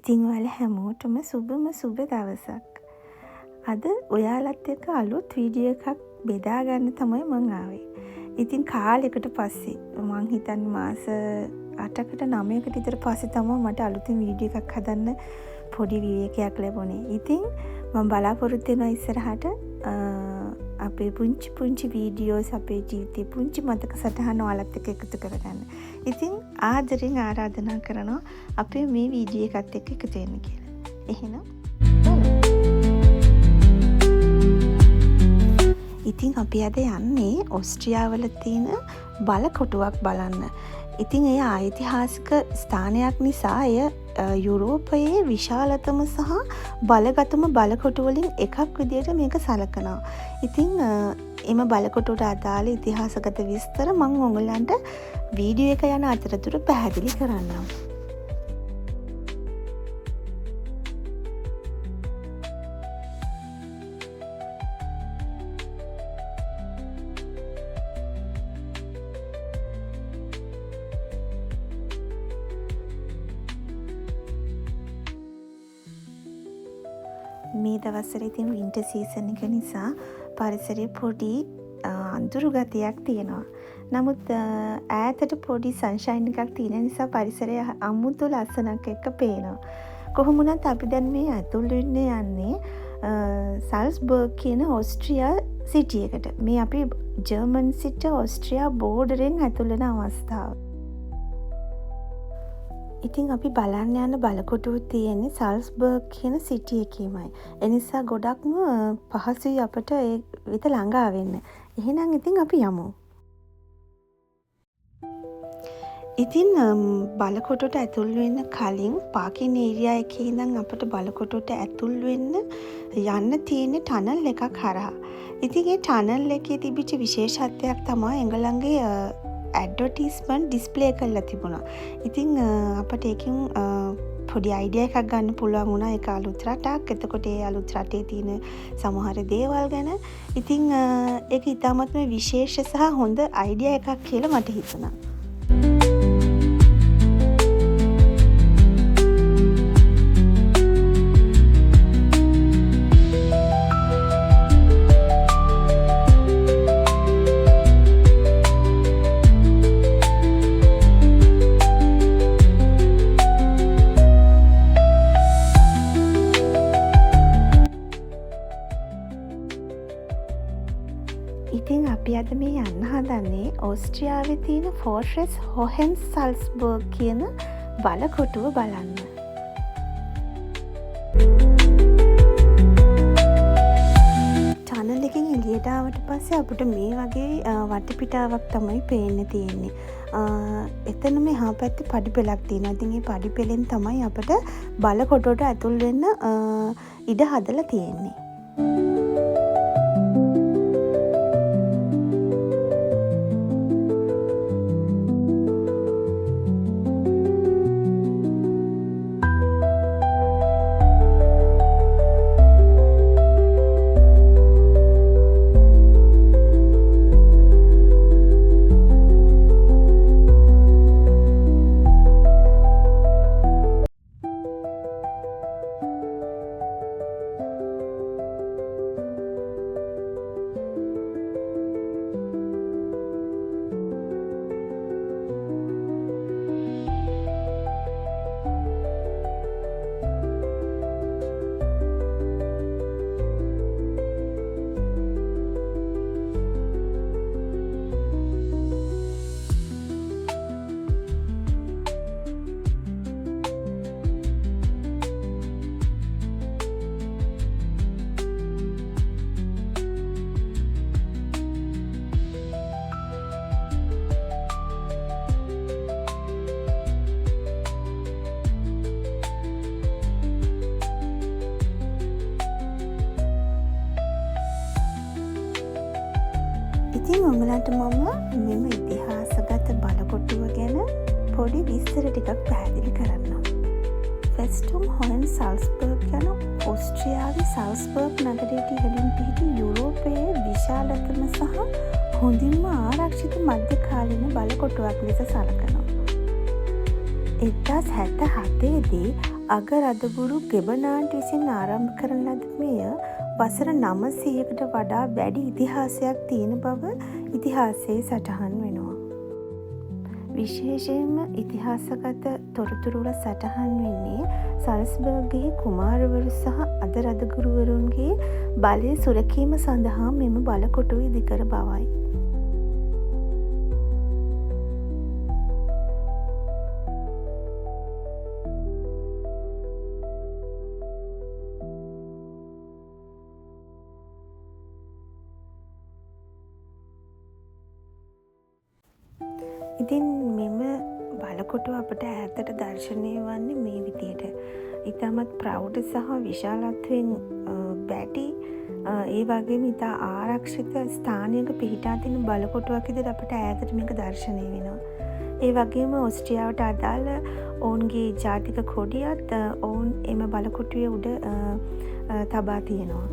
ඉතින් ඔයාලා හැමෝටම සුබ දවසක්. අද ඔයාලත් එක්ක අලුත් වීඩියෝ එකක් බෙදා ගන්න තමයි මං ආවේ. ඉතින් කාලෙකට පස්සේ මං හිතන්නේ මාස 8කට 9කට විතර පස්සේ තමයි මට අලුතින් වීඩියෝ එකක් හදන්න පොඩි විවේකයක් ලැබුණේ. ඉතින් මම බලාපොරොත්තු වෙනවා ඉස්සරහට අපේ පුංචි වීඩියෝස් අපේ ජීවිතේ පුංචි මතක සටහන ඔයාලත් එක්ක එකතු කරගන්න. ඉතින් ආදරෙන් ආරාධනා කරනවා අපේ මේ වීඩියෝ එකත් එක්ක එකතු වෙන්න කියලා. එහෙනම් ඉතින් අපි අද යන්නේ ඕස්ට්‍රියාවල තියෙන බලකොටුවක් බලන්න. ඉතින් ඒ ඓතිහාසික ස්ථානයක් නිසා එය යුරෝපයේ විශාලතම සහ බලගතම බලකොටු වලින් එකක් විදියට මේක සලකනවා. ඉතින් එම බලකොටුවට අදාළ ඉතිහාසගත විස්තර මම ඔයගලන්ට වීඩියෝ එක යන අතරතුර පැහැදිලි කරන්නම්. මේ දවස්වල ඉතින් වින්ටර් සීසන් එක නිසා පරිසරයේ පොඩි අඳුරු ගතියක් තියෙනවා. නමුත් ඈතට පොඩි සන්ෂයින් එකක් තියෙන නිසා පරිසරය අමුතු ලස්සනක් එක්ක පේනවා. කොහොම වුණත් අපි දැන් මේ ඇතුල් වෙන්න යන්නේ සල්ස්බර්ග් කියන ඕස්ට්‍රියා සිටි එකට. මේ අපි ජර්මන් සිට ඕස්ට්‍රියා බෝඩරෙන් ඇතුල් වෙන අවස්ථාව. ඉතින් අපි බලන්න යන බලකොටුව තියෙන්නේ සල්ස්බර්ග් කියන සිටි එකේමයි. ඒ නිසා ගොඩක්ම පහසුයි අපට ඒ විත ළඟා වෙන්න. එහෙනම් ඉතින් අපි යමු. ඉතින් බලකොටුවට ඇතුල් වෙන්න කලින් පාකින් ඒරියා එකේ ඉඳන් අපට බලකොටුවට ඇතුල් වෙන්න යන්න තියෙන ටනල් එකක් හරහා. ඉතින් ඒ ටනල් එකේ තිබිච්ච විශේෂත්වයක් තමයි එංගලන්ගේ ඇඩ්වර්ටයිස්මන්ට් ඩිස්ප්ලේ කරලා තිබුණා. ඉතින් අපට ඒකෙන් පොඩි අයිඩියා එකක් ගන්න පුළුවන් වුණා. ඒක අලුත් රටක්. එතකොට ඒ අලුත් රටේ තියෙන සමහර දේවල් ගැන ඉතින් ඒක ඉතාමත්ම විශේෂ සහ හොඳ අයිඩියා එකක් කියලා මට හිතුණා. ඉතින් අපි අද මේ යන්න හදන්නේ ඕස්ට්‍රියාවේ තියෙන ෆෝර්ට්‍රෙස් හොහෙන්සල්ස්බර්ග් කියන බලකොටුව බලන්න. ටනල් එකෙන් එළියට ආවට පස්සේ අපිට මේ වගේ වටපිටාවක් තමයි පේන්න තියෙන්නේ. එතන මෙහා පැත්තේ පඩිපෙළක් තියෙනවා. ඉතින් මේ පඩිපෙළෙන් තමයි අපිට බලකොටුවට ඇතුල් වෙන්න ඉඩ හදලා තියෙන්නේ. ඉතින් ඔයාලට මම මෙම ඉතිහාසගත බලකොටුව ගැන පොඩි විස්තර ටිකක් පැහැදිලි කරන්නම්. ෆෙස්ටුම් හොහෙන්සල්ස්බර්ග් යන ඕස්ට්‍රියාවේ සල්ස්බර්ග් නගරයට ඉහළින් පිහිටි යුරෝපයේ විශාලතම සහ හොඳින්ම ආරක්ෂිත මධ්‍යකාලීන බලකොටුවක් ලෙස සලකනවා. 1977 දී අග රදගුරු ගෙබනාන්ට විසින් ආරම්භ කරන ලද මෙය වසර 900කට වඩා වැඩි ඉතිහාසයක් තියෙන බව ඉතිහාසයේ සටහන් වෙනවා. විශේෂයෙන්ම ඉතිහාසගත තොරතුරු වල සටහන් වෙන්නේ සල්ස්බර්ග්ගේ කුමාරවරු සහ අද රදගුරුවරුන්ගේ බලය සුරකීම සඳහා මෙම බලකොටුව ඉදිකර බවයි. ඉතින් මෙම බලකොටුව අපට ඈතට දර්ශනය වන්නේ මේ විදියට. ඉතාමත් ප්‍රෞಢ සහ විශාලත්වයෙන් වැඩි ඒ වගේම ඉතා ආරක්ෂිත ස්ථානයක පිහිටා තියෙන බලකොටුවක් විදිහට අපට ඈතට මේක දර්ශනය වෙනවා. ඒ වගේම ඕස්ට්‍රියාවට අදාළ ඔවුන්ගේ ජාතික කොඩියත් ඔවුන් එම බලකොටුවේ උඩ තබා තියෙනවා.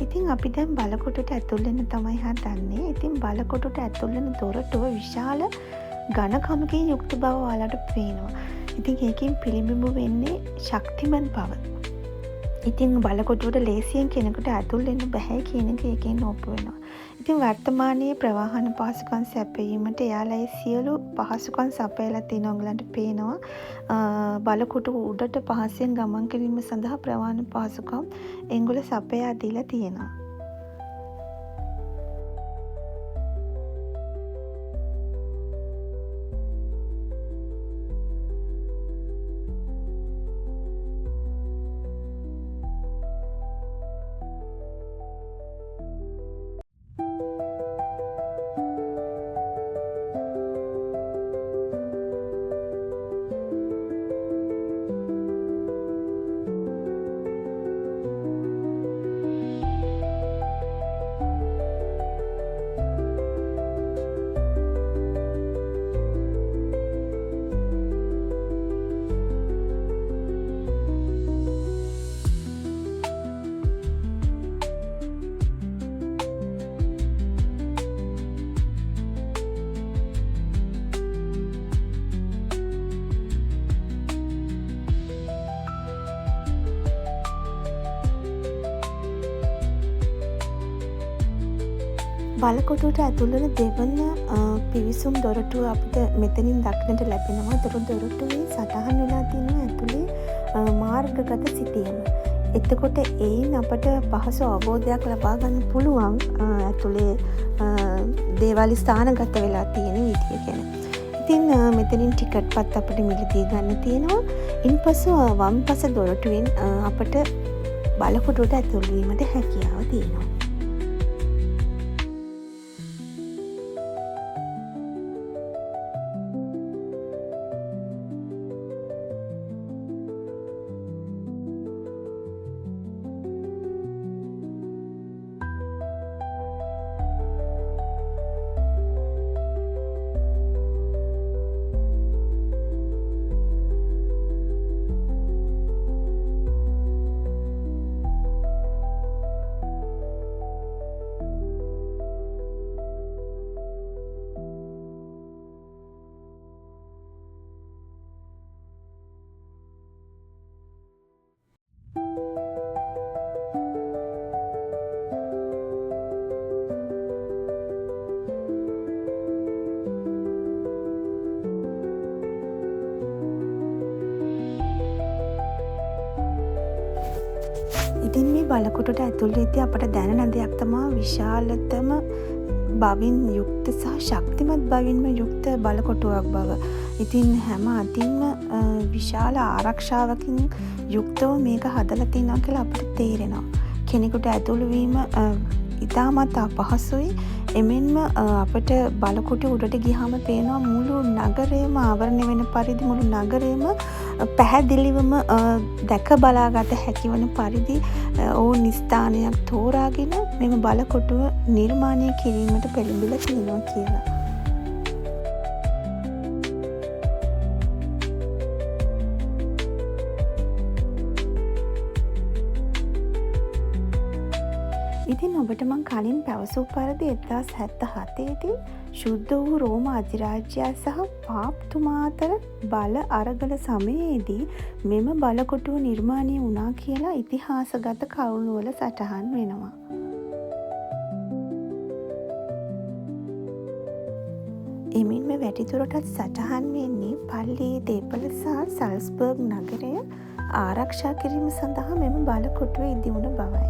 ඉතින් අපි දැන් බලකොටුවට ඇතුල් වෙන්න තමයි හදන්නේ. ඉතින් බලකොටුවට ඇතුල් වෙන දොරටුව විශාල ඝනකමකින් යුක්ත බව ඔයාලට පේනවා. ඉතින් ඒකෙන් පිළිබිඹු වෙන්නේ ශක්තිමත් බව. ඉතින් බලකොටුවට ලේසියෙන් කෙනෙකුට ඇතුල් වෙන්න බෑ කියන එක ඒකෙන් ඔප්පු වෙනවා. ඉතින් වර්තමානයේ ප්‍රවාහන පහසුකම් සැපයීමට එයාලා ඒ සියලු පහසුකම් සපයලා තියෙනවා. ඔයගලන්ට පේනවා බලකොටුව උඩට පහසෙන් ගමන් කිරීම සඳහා ප්‍රවාහන පහසුකම් එංගොල්ල සපයා දීලා තියෙනවා. බලකොටුවට ඇතුල් වෙන දෙවන පිවිසුම් දොරටුව අපිට මෙතනින් දක්නට ලැබෙනවා. දොරටුවේ සටහන් වෙලා තියෙනවා ඇතුලේ මාර්ගගත සිතියම. එතකොට ඒයින් අපට පහසු අවබෝධයක් ලබා ගන්න පුළුවන් ඇතුලේ දේවාල ස්ථානගත වෙලා තියෙන විදිය ගැන. ඉතින් මෙතනින් ටිකට් පත් අපිට මිලදී ගන්න තියෙනවා. ඉන්පසු වම් පස දොරටුවෙන් අපට බලකොටුවට ඇතුල් වීමට හැකියාව තියෙනවා. ඉතින් මේ බලකොටුවට ඇතුල් වෙද්දී අපට දැනෙන දෙයක් තමයි විශාලතම බවින් යුක්ත සහ ශක්තිමත් බවින්ම යුක්ත බලකොටුවක් බව. ඉතින් හැම අතින්ම විශාල ආරක්ෂාවකින් යුක්තව මේක හදලා තියෙනවා කියලා අපිට තේරෙනවා. කෙනෙකුට ඇතුළු වීම ඉතාමත් අපහසුයි. එමෙන්ම අපට බලකොටුව උඩට ගියාම පේනවා මුළු නගරයම ආවරණය වෙන පරිදි මුළු නගරයම පැහැදිලිවම දැක බලාගත හැකි වන පරිදි ඔවුන් ස්ථානයක් තෝරාගෙන මෙම බලකොටුව නිර්මාණය කිරීමට පෙළඹිලා තියෙනවා කියලා. ඉතින් ඔබට මං කලින් පැවසූ පරිදි 1977දී ශුද්ධ වූ රෝම අධිරාජ්‍යය සහ පාප්තුමා අතර බල අරගල සමයේදී මෙම බලකොටුව නිර්මාණය වුණා කියලා ඉතිහාසගත කරුණුවල සටහන් වෙනවා. එමින්ම වැඩිදුරටත් සටහන් වෙන්නේ පල්ලියේ දේපළ සහ සල්ස්බර්ග් නගරය ආරක්ෂා කිරීම සඳහා මෙම බලකොටුව ඉදිවුණ බවයි.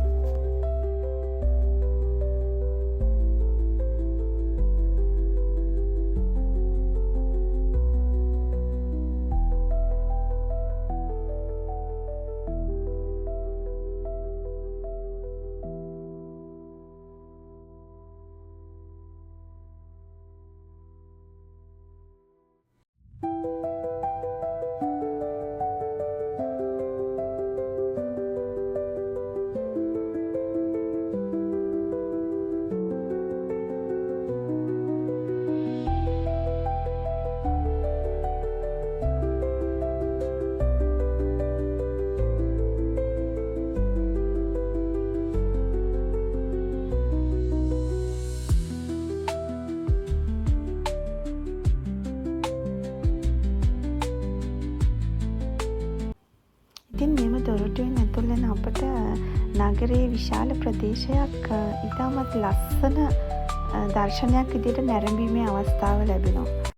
ඉතින් මෙම දොරටුවෙන් ඇතුල් වෙන අපට නගරයේ විශාල ප්‍රදේශයක් ඉතාමත් ලස්සන දර්ශනයක් විදිහට නැරඹීමේ අවස්ථාව ලැබෙනවා.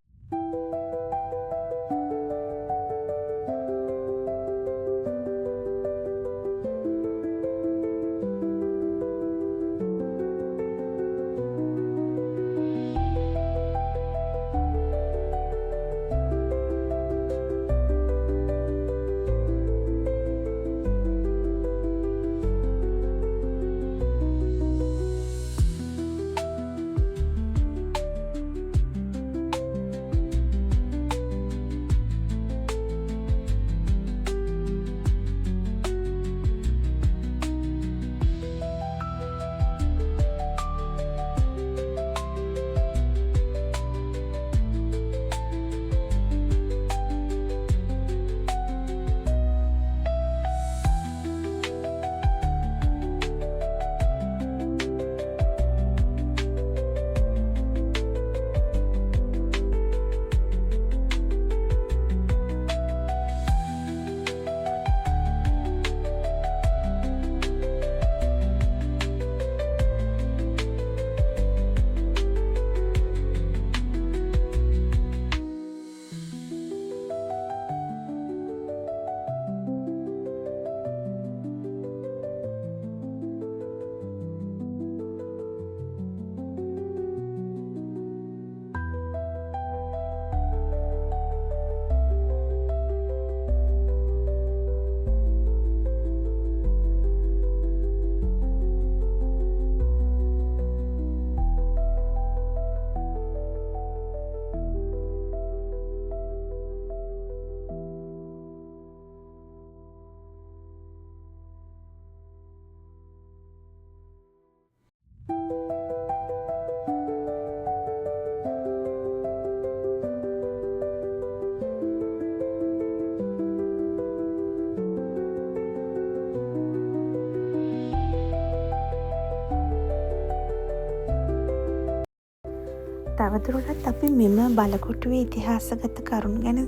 තවදුරටත් අපි මෙම බලකොටුවේ ඉතිහාසගත කරුණු ගැන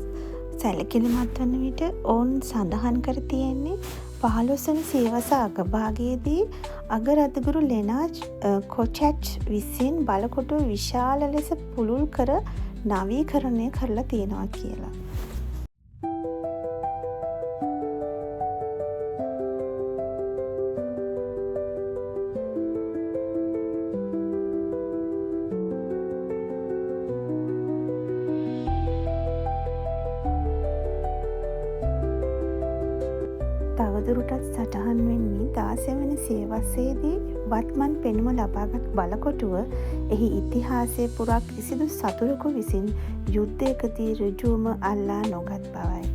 සැලකිලිමත් වන විට ඔවුන් සඳහන් කර තියෙන්නේ 15 වන සියවස අගභාගයේදී අගරදුගුරු ලෙනාජ් කොචැච් විසින් බලකොටුව විශාල ලෙස පුළුල් කර නවීකරණය කරලා තියෙනවා කියලා. තවදුරටත් සටහන් වෙන්නේ 16 වන සියවසේදී වත්මන් පෙනුම ලබාගත් බලකොටුව එහි ඉතිහාසය පුරා කිසිදු සතුරෙකු විසින් යුද්ධයකදී ඍජුවම අල්ලා නොගත් බවයි.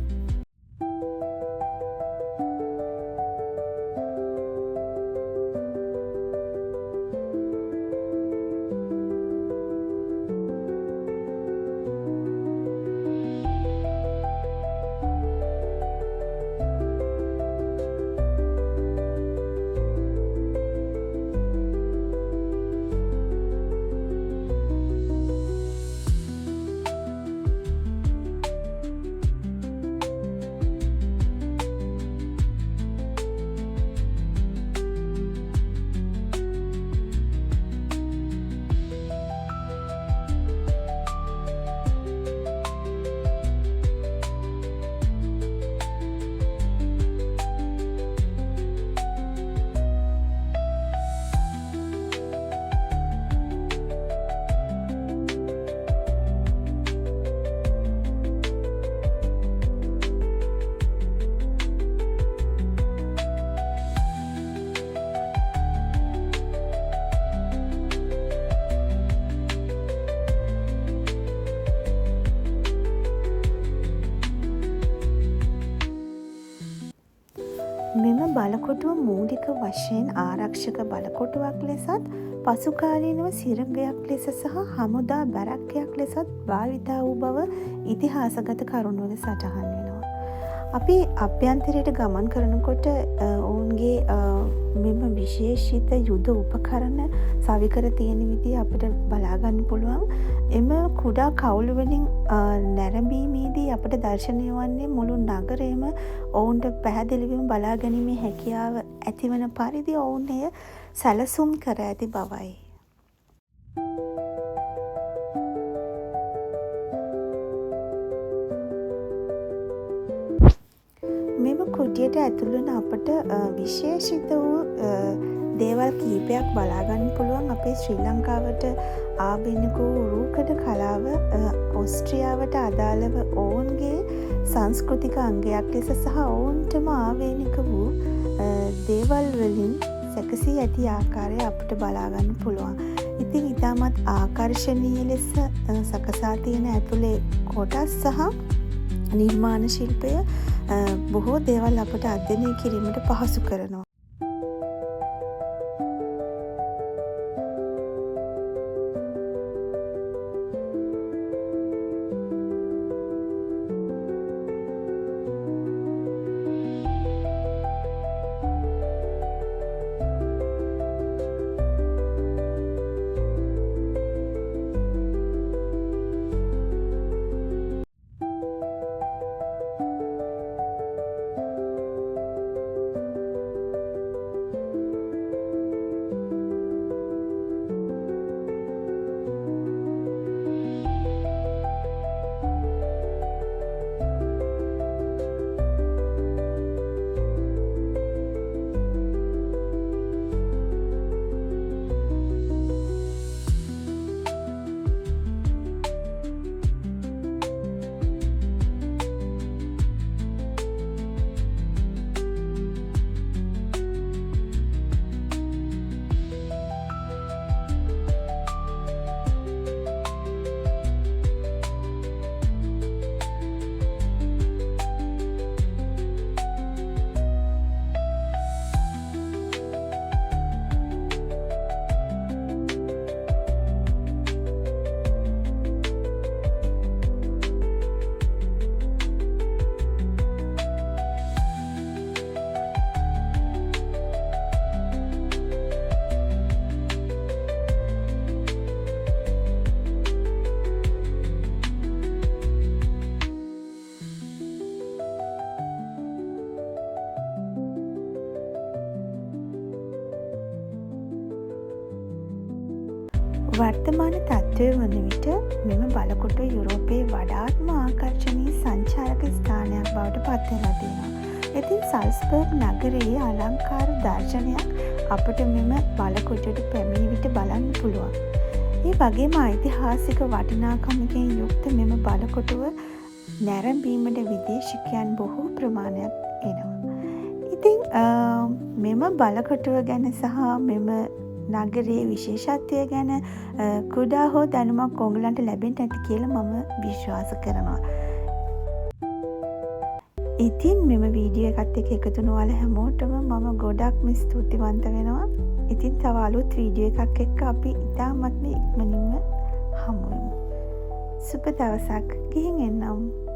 මෙම බලකොටුව මූලික වශයෙන් ආරක්ෂක බලකොටුවක් ලෙසත් පසුකාලීනව සිරගයක් ලෙස සහ හමුදා බැරක්කයක් ලෙසත් භාවිතා වූ බව ඉතිහාසගත කරුණුවල සටහන් වෙනවා. අපි අභ්‍යන්තරයට ගමන් කරනකොට ඔවුන්ගේ මෙම විශේෂිත යුද උපකරණ සවිකර තියෙන විදිහ අපිට බලාගන්න පුළුවන්. එම කුඩා කවුළු වලින් නැරඹීමේදී අපට දර්ශනය වන්නේ මුළු නගරයම ඔවුන්ට පැහැදිලිවම බලා ගැනීමේ හැකියාව ඇතිවන පරිදි ඔවුන් එය සැලසුම් කර ඇති බවයි. මෙම කුටියට ඇතුළු වන අපට විශේෂිත වූ දේවල් කීපයක් බලාගන්න පුළුවන්. අපේ ශ්‍රී ලංකාවට ආබිනික වූ රූකඩ කලාව ඕස්ට්‍රියාවට අදාළව ඔවුන්ගේ සංස්කෘතික අංගයක් ලෙස සහ ඔවුන්ටම ආවේනික වූ දේවල් වලින් සැකසී ඇති ආකාරය අපට බලාගන්න පුළුවන්. ඉතින් ඉතාමත් ආකර්ශනීය ලෙස සකසා තියෙන ඇතුලේ කොටස් සහ නිර්මාණ ශිල්පය බොහෝ දේවල් අපට අධ්‍යයනය කිරීමට පහසු කරනවා. වර්තමාන තත්ත්වය වන විට මෙම බලකොටුව යුරෝපයේ වඩාත්ම ආකර්ශනීය සංචාරක ස්ථානයක් බවට පත්වෙලා තියෙනවා. ඉතින් සල්ස්බර්ග් නගරයේ අලංකාර දර්ශනයක් අපට මෙම බලකොටුවට පැමිණි විට බලන්න පුළුවන්. ඒ වගේම ඓතිහාසික වටිනාකමකින් යුක්ත මෙම බලකොටුව නැරඹීමට විදේශිකයන් බොහෝ ප්‍රමාණයක් එනවා. ඉතින් මෙම බලකොටුව ගැන සහ මෙම නගරයේ විශේෂත්වය ගැන කුඩා හෝ දැනුමක් ඔයගලන්ට ලැබෙන්න ඇති කියලා මම විශ්වාස කරනවා. ඉතින් මෙම වීඩියෝ එකත් එක්ක එකතු වුණු ඔයාලා හැමෝටම මම ගොඩක්ම ස්තුතිවන්ත වෙනවා. ඉතින් තව අලුත් වීඩියෝ එකක් එක්ක අපි ඉතාමත්ම ඉක්මනින්ම හමු වෙමු. සුබ දවසක්. ගිහින් එන්නම්.